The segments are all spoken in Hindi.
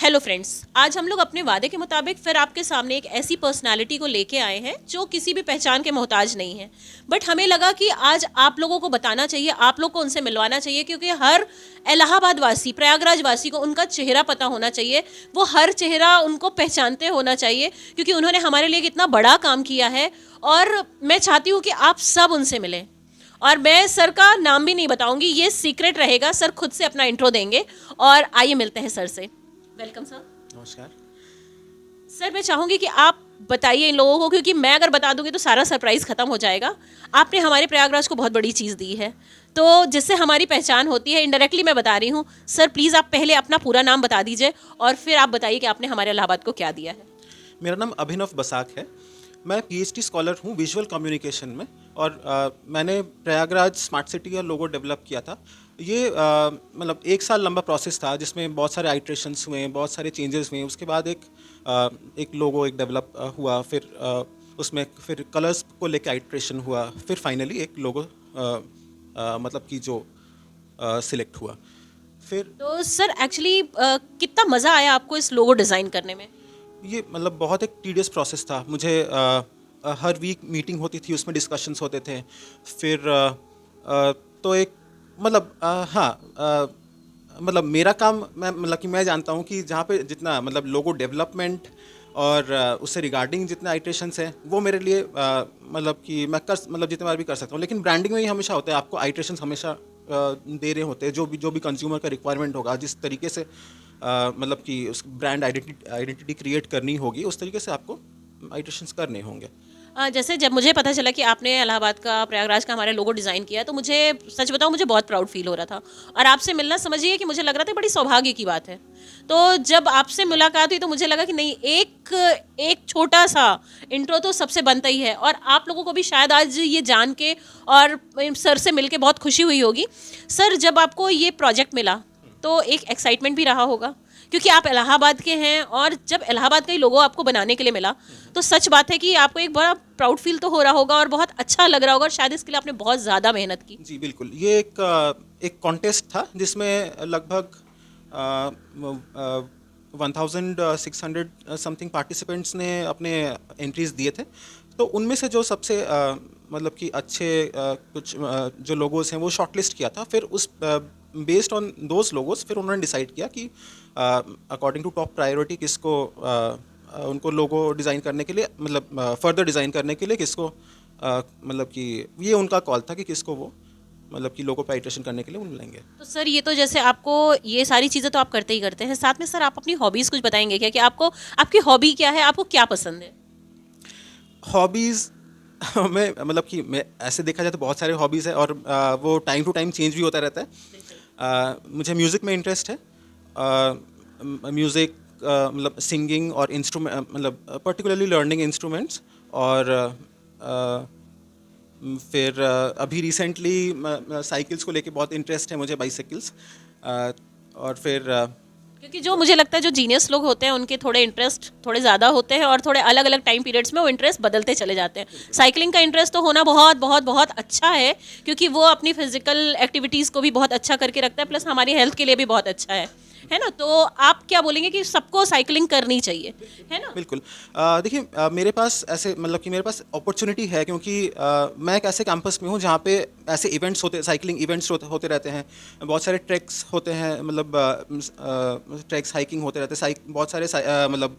हेलो फ्रेंड्स, आज हम लोग अपने वादे के मुताबिक फिर आपके सामने एक ऐसी पर्सनालिटी को लेके आए हैं जो किसी भी पहचान के मोहताज नहीं है। बट हमें लगा कि आज आप लोगों को बताना चाहिए, आप लोग को उनसे मिलवाना चाहिए, क्योंकि हर इलाहाबाद वासी, प्रयागराज वासी को उनका चेहरा पता होना चाहिए। वो हर चेहरा उनको पहचानते होना चाहिए, क्योंकि उन्होंने हमारे लिए इतना बड़ा काम किया है। और मैं चाहती हूँ कि आप सब उनसे मिलें। और मैं सर का नाम भी नहीं बताऊंगी, ये सीक्रेट रहेगा। सर खुद से अपना इंट्रो देंगे। और आइए मिलते हैं सर से। Welcome sir. नमस्कार। सर मैं चाहूंगी कि आप बताइए इन लोगों को, क्योंकि मैं अगर बता दूंगी तो सारा सरप्राइज खत्म हो जाएगा। आपने हमारे प्रयागराज को बहुत बड़ी चीज़ दी है, तो जिससे हमारी पहचान होती है। इनडायरेक्टली मैं बता रही हूँ। सर प्लीज़ आप पहले अपना पूरा नाम बता दीजिए और फिर आप बताइए कि आपने हमारे इलाहाबाद को क्या दिया है। मेरा नाम अभिनव बसाक है। मैं पीएचडी स्कॉलर हूँ विजुअल कम्युनिकेशन में, और मैंने प्रयागराज स्मार्ट सिटी का लोगो डेवलप किया था। ये मतलब 1 साल लंबा प्रोसेस था, जिसमें बहुत सारे आइट्रेशंस हुए, बहुत सारे चेंजेस हुए। उसके बाद एक लोगो एक डेवलप हुआ, फिर उसमें फिर कलर्स को लेके आइट्रेशन हुआ, फिर फाइनली एक लोगो मतलब कि जो सिलेक्ट हुआ। फिर तो सर एक्चुअली कितना मज़ा आया आपको इस लोगो डिज़ाइन करने में? ये मतलब बहुत एक टीडियस प्रोसेस था। मुझे हर वीक मीटिंग होती थी, उसमें डिस्कशंस होते थे। फिर तो एक मतलब हाँ, मतलब मेरा काम, मैं जानता हूँ कि जहाँ पे जितना मतलब लोगो डेवलपमेंट और उससे रिगार्डिंग जितने आइट्रेशंस हैं, वो मेरे लिए मतलब कि मैं कर मतलब जितने बार भी कर सकता हूँ। लेकिन ब्रांडिंग में ही हमेशा होता है, आपको आइट्रेशंस हमेशा दे रहे होते हैं। जो भी कंज्यूमर का रिक्वायरमेंट होगा, जिस तरीके से मतलब कि उस ब्रांड आइडेंटिटी क्रिएट करनी होगी, उस तरीके से आपको आइट्रेशंस करने होंगे। जैसे जब मुझे पता चला कि आपने इलाहाबाद का, प्रयागराज का हमारे लोगो डिज़ाइन किया है, तो मुझे सच बताऊं, मुझे बहुत प्राउड फील हो रहा था। और आपसे मिलना समझिए कि मुझे लग रहा था बड़ी सौभाग्य की बात है। तो जब आपसे मुलाकात हुई तो मुझे लगा कि नहीं, एक एक छोटा सा इंट्रो तो सबसे बनता ही है। और आप लोगों को भी शायद आज ये जान के और सर से मिल के बहुत खुशी हुई होगी। सर जब आपको ये प्रोजेक्ट मिला तो एक एक्साइटमेंट भी रहा होगा, क्योंकि आप इलाहाबाद के हैं। और जब इलाहाबाद का ही लोगो आपको बनाने के लिए मिला तो सच बात है कि आपको एक बड़ा प्राउड फील तो हो रहा होगा और बहुत अच्छा लग रहा होगा। और शायद इसके लिए आपने बहुत ज़्यादा मेहनत की। जी बिल्कुल। ये एक कॉन्टेस्ट था, जिसमें लगभग 1600 समथिंग पार्टिसिपेंट्स ने अपने एंट्रीज दिए थे। तो उनमें से जो सबसे मतलब कि अच्छे कुछ जो लोगोस हैं, वो शॉर्टलिस्ट किया था। फिर उस बेस्ड ऑन दोज लोगोस फिर उन्होंने डिसाइड किया कि अकॉर्डिंग टू टॉप प्रायोरिटी किसको उनको लोगो डिज़ाइन करने के लिए, मतलब फर्दर डिज़ाइन करने के लिए किसको मतलब कि ये उनका कॉल था कि किसको वो मतलब कि लोगो पे आइट्रेशन करने के लिए वो मिलेंगे। तो सर ये तो जैसे आपको ये सारी चीज़ें तो आप करते ही करते हैं, साथ में सर आप अपनी हॉबीज़ कुछ बताएंगे क्या, कि आपको आपकी हॉबी क्या है, आपको क्या पसंद है? हॉबीज़ में मतलब कि मैं ऐसे देखा जाए तो बहुत सारे हॉबीज़ है, और वो टाइम टू टाइम चेंज भी होता रहता है। बिल्कुल। मुझे म्यूज़िक में इंटरेस्ट है। म्यूज़िक मतलब सिंगिंग और इंस्ट्रूमेंट, मतलब पर्टिकुलरली लर्निंग इंस्ट्रूमेंट्स। और फिर अभी रिसेंटली साइकिल्स को लेके बहुत इंटरेस्ट है मुझे, बाइसाइकिल्स। और फिर क्योंकि जो मुझे लगता है जो जीनियस लोग होते हैं उनके थोड़े इंटरेस्ट थोड़े ज़्यादा होते हैं, और थोड़े अलग अलग टाइम पीरियड्स में वो इंटरेस्ट बदलते चले जाते हैं। साइकिलिंग का इंटरेस्ट तो होना बहुत बहुत बहुत अच्छा है, क्योंकि वो अपनी फिजिकल एक्टिविटीज़ को भी बहुत अच्छा करके रखता है, प्लस हमारी हेल्थ के लिए भी बहुत अच्छा है ना। तो आप क्या बोलेंगे कि सबको साइकिलिंग करनी चाहिए, है ना? बिल्कुल। देखिए, मेरे पास ऐसे मतलब कि मेरे पास अपॉर्चुनिटी है, क्योंकि मैं एक ऐसे कैंपस में हूँ जहाँ पे ऐसे इवेंट्स होते, साइकिलिंग इवेंट्स होते रहते हैं। बहुत सारे ट्रैक्स होते हैं, मतलब ट्रैक्स हाइकिंग होते रहते हैं। बहुत सारे मतलब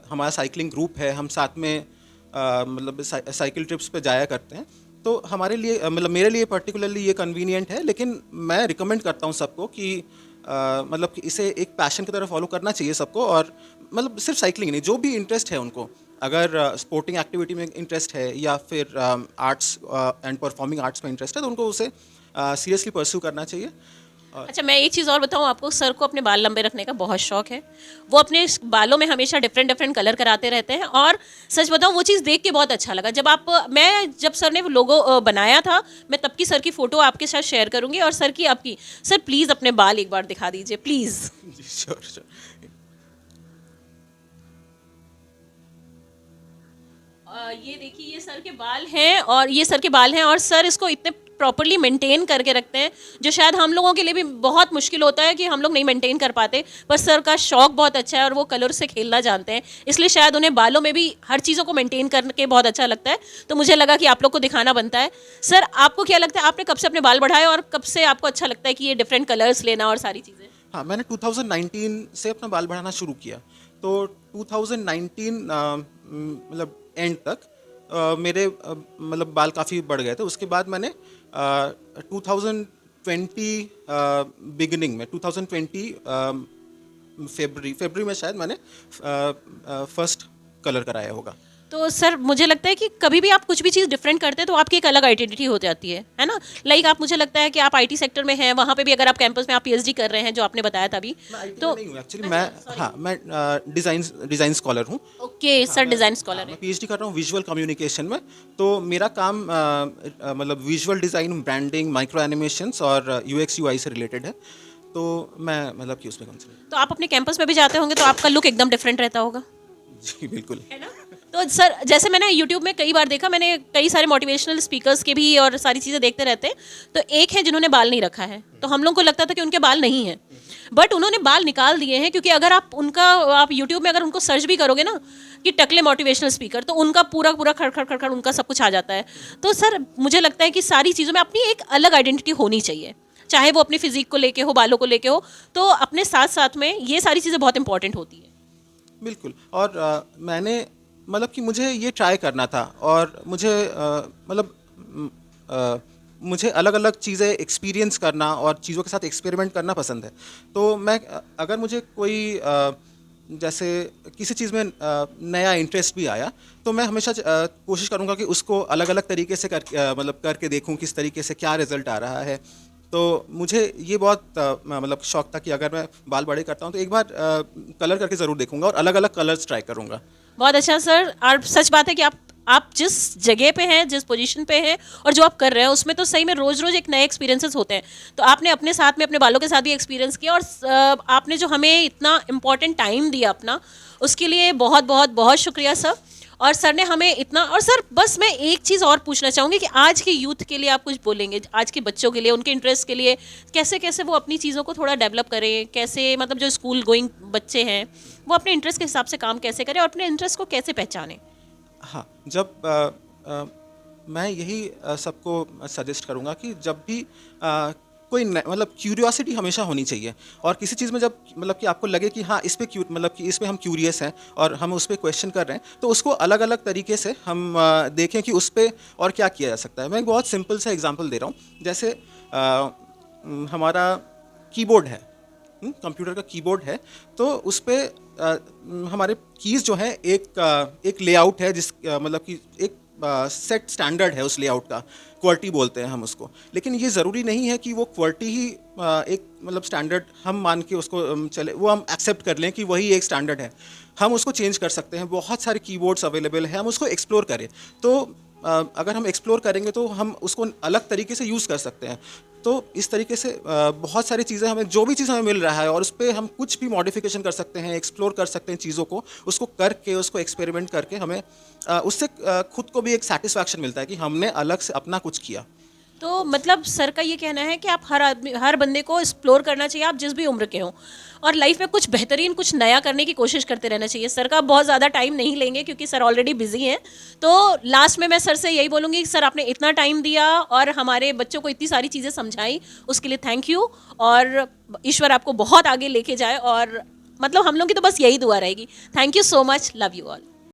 हमारा साइकिलिंग ग्रुप है, हम साथ में मतलब साइकिल ट्रिप्स पे जाया करते हैं। तो हमारे लिए मतलब मेरे लिए पर्टिकुलरली ये कन्वीनियंट है। लेकिन मैं रिकमेंड करता हूँ सबको कि मतलब कि इसे एक पैशन की तरह फॉलो करना चाहिए सबको। और मतलब सिर्फ साइकिलिंग नहीं, जो भी इंटरेस्ट है उनको, अगर स्पोर्टिंग एक्टिविटी में इंटरेस्ट है या फिर आर्ट्स एंड परफॉर्मिंग आर्ट्स में इंटरेस्ट है, तो उनको उसे सीरियसली परस्यू करना चाहिए। अच्छा मैं एक चीज़ और बताऊँ आपको, सर को अपने बाल लंबे रखने का बहुत शौक है। वो अपने इस बालों में हमेशा डिफरेंट डिफरेंट कलर कराते रहते हैं। और सच बताऊँ वो चीज़ देख के बहुत अच्छा लगा। जब सर ने लोगो बनाया था, मैं तब की सर की फ़ोटो आपके साथ शेयर करूँगी, और सर की आपकी। सर प्लीज़ अपने बाल एक बार दिखा दीजिए प्लीज़। Ji sure sure. ये देखिए, ये सर के बाल हैं, और ये सर के बाल हैं, और सर इसको इतने प्रॉपरली मेंटेन करके रखते हैं, जो शायद हम लोगों के लिए भी बहुत मुश्किल होता है कि हम लोग नहीं मेंटेन कर पाते। पर सर का शौक बहुत अच्छा है और वो कलर से खेलना जानते हैं, इसलिए शायद उन्हें बालों में भी हर चीज़ों को मेंटेन करके बहुत अच्छा लगता है। तो मुझे लगा कि आप लोग को दिखाना बनता है। सर आपको क्या लगता है, आपने कब से अपने बाल बढ़ाए और कब से आपको अच्छा लगता है कि ये डिफरेंट कलर्स लेना और सारी चीज़ें? हाँ, मैंने 2019 से अपना बाल बढ़ाना शुरू किया। तो 2019 मतलब एंड तक मेरे मतलब बाल काफ़ी बढ़ गए थे। उसके बाद मैंने 2020 बिगिनिंग में 2020 फरवरी में शायद मैंने फर्स्ट कलर कराया होगा। तो सर मुझे लगता है कि कभी भी आप कुछ भी चीज़ डिफरेंट करते हैं तो आपकी एक अलग आइडेंटिटी हो जाती है ना। लाइक आप, मुझे लगता है कि आप आईटी सेक्टर में हैं, वहाँ पे भी अगर आप कैंपस में आप पीएचडी कर रहे हैं जो आपने बताया था अभी, तो नहीं हूँ एक्चुअली, मैं हाँ मैं डिज़ाइन स्कॉलर हूँ। ओके सर, डिज़ाइन स्कॉलर मैं है। पीएचडी कर रहा हूँ विजुअल कम्युनिकेशन में। तो मेरा काम मतलब visual design, branding, micro animations और यूएक्स यूआई से रिलेटेड है। तो मैं मतलब कि उसमें कंसर्न। तो आप अपने कैंपस में भी जाते होंगे तो आपका लुक एकदम डिफरेंट रहता होगा, जी बिल्कुल। है ना। तो सर जैसे मैंने यूट्यूब में कई बार देखा, मैंने कई सारे मोटिवेशनल स्पीकर्स के भी और सारी चीज़ें देखते रहते हैं, तो एक है जिन्होंने बाल नहीं रखा है, तो हम लोग को लगता था कि उनके बाल नहीं हैं, बट उन्होंने बाल निकाल दिए हैं। क्योंकि अगर आप यूट्यूब में अगर उनको सर्च भी करोगे ना कि टकले मोटिवेशनल स्पीकर, तो उनका पूरा पूरा खड़ खड़ खड़ उनका सब कुछ आ जाता है। तो सर मुझे लगता है कि सारी चीज़ों में अपनी एक अलग आइडेंटिटी होनी चाहिए, चाहे वो अपनी फिजिक को लेके हो, बालों को लेके हो, तो अपने साथ साथ में ये सारी चीज़ें बहुत इंपॉर्टेंट होती है। बिल्कुल। और मैंने मतलब कि मुझे ये ट्राई करना था और मुझे मुझे अलग अलग चीज़ें एक्सपीरियंस करना और चीज़ों के साथ एक्सपेरिमेंट करना पसंद है। तो मैं अगर मुझे कोई जैसे किसी चीज़ में नया इंटरेस्ट भी आया, तो मैं हमेशा कोशिश करूँगा कि उसको अलग अलग तरीके से मतलब करके देखूँ किस तरीके से क्या रिज़ल्ट आ रहा है। तो मुझे ये बहुत मतलब शौक था कि अगर मैं बाल बड़े करता हूँ तो एक बार कलर करके ज़रूर देखूंगा और अलग अलग कलर्स ट्राई करूँगा। बहुत अच्छा सर। और सच बात है कि आप जिस जगह पे हैं, जिस पोजीशन पे हैं और जो आप कर रहे हैं उसमें तो सही में रोज़ रोज़ एक नए एक्सपीरियंसेस होते हैं। तो आपने अपने साथ में अपने बालों के साथ भी एक्सपीरियंस किया और आपने जो हमें इतना इम्पोर्टेंट टाइम दिया अपना, उसके लिए बहुत बहुत बहुत शुक्रिया सर। और सर ने हमें इतना, और सर बस मैं एक चीज़ और पूछना चाहूँगी कि आज के यूथ के लिए आप कुछ बोलेंगे, आज के बच्चों के लिए, उनके इंटरेस्ट के लिए, कैसे कैसे वो अपनी चीज़ों को थोड़ा डेवलप करें, कैसे मतलब जो स्कूल गोइंग बच्चे हैं वो अपने इंटरेस्ट के हिसाब से काम कैसे करें और अपने इंटरेस्ट को कैसे पहचानें? हाँ, जब मैं यही सबको सजेस्ट करूँगा कि जब भी कोई मतलब क्यूरियोसिटी हमेशा होनी चाहिए। और किसी चीज़ में जब मतलब कि आपको लगे कि हाँ इस पे मतलब कि इस पे हम क्यूरियस हैं और हम उस पे क्वेश्चन कर रहे हैं, तो उसको अलग अलग तरीके से हम देखें कि उस पे और क्या किया जा सकता है। मैं एक बहुत सिंपल सा एग्जांपल दे रहा हूँ। जैसे हमारा कीबोर्ड है, कंप्यूटर का कीबोर्ड है, तो उस पर हमारे कीज़ जो है एक लेआउट है, जिस मतलब कि एक सेट स्टैंडर्ड है उस लेआउट का, क्वर्टी बोलते हैं हम उसको। लेकिन ये ज़रूरी नहीं है कि वो क्वर्टी ही एक मतलब स्टैंडर्ड हम मान के उसको चले, वो हम एक्सेप्ट कर लें कि वही एक स्टैंडर्ड है। हम उसको चेंज कर सकते हैं, बहुत सारे कीबोर्ड्स अवेलेबल हैं, हम उसको एक्सप्लोर करें। तो अगर हम एक्सप्लोर करेंगे तो हम उसको अलग तरीके से यूज़ कर सकते हैं। तो इस तरीके से बहुत सारी चीज़ें, हमें जो भी चीज़ हमें मिल रहा है और उस पर हम कुछ भी मॉडिफिकेशन कर सकते हैं, एक्सप्लोर कर सकते हैं चीज़ों को, उसको करके, उसको एक्सपेरिमेंट करके हमें उससे खुद को भी एक सेटिस्फैक्शन मिलता है कि हमने अलग से अपना कुछ किया। तो मतलब सर का ये कहना है कि आप हर बंदे को एक्सप्लोर करना चाहिए, आप जिस भी उम्र के हों, और लाइफ में कुछ बेहतरीन, कुछ नया करने की कोशिश करते रहना चाहिए। सर का बहुत ज़्यादा टाइम नहीं लेंगे क्योंकि सर ऑलरेडी बिजी हैं। तो लास्ट में मैं सर से यही बोलूँगी कि सर आपने इतना टाइम दिया और हमारे बच्चों को इतनी सारी चीज़ें समझाई, उसके लिए थैंक यू। और ईश्वर आपको बहुत आगे लेके जाए, और मतलब हम लोग की तो बस यही दुआ रहेगी। Thank you so much, love you all.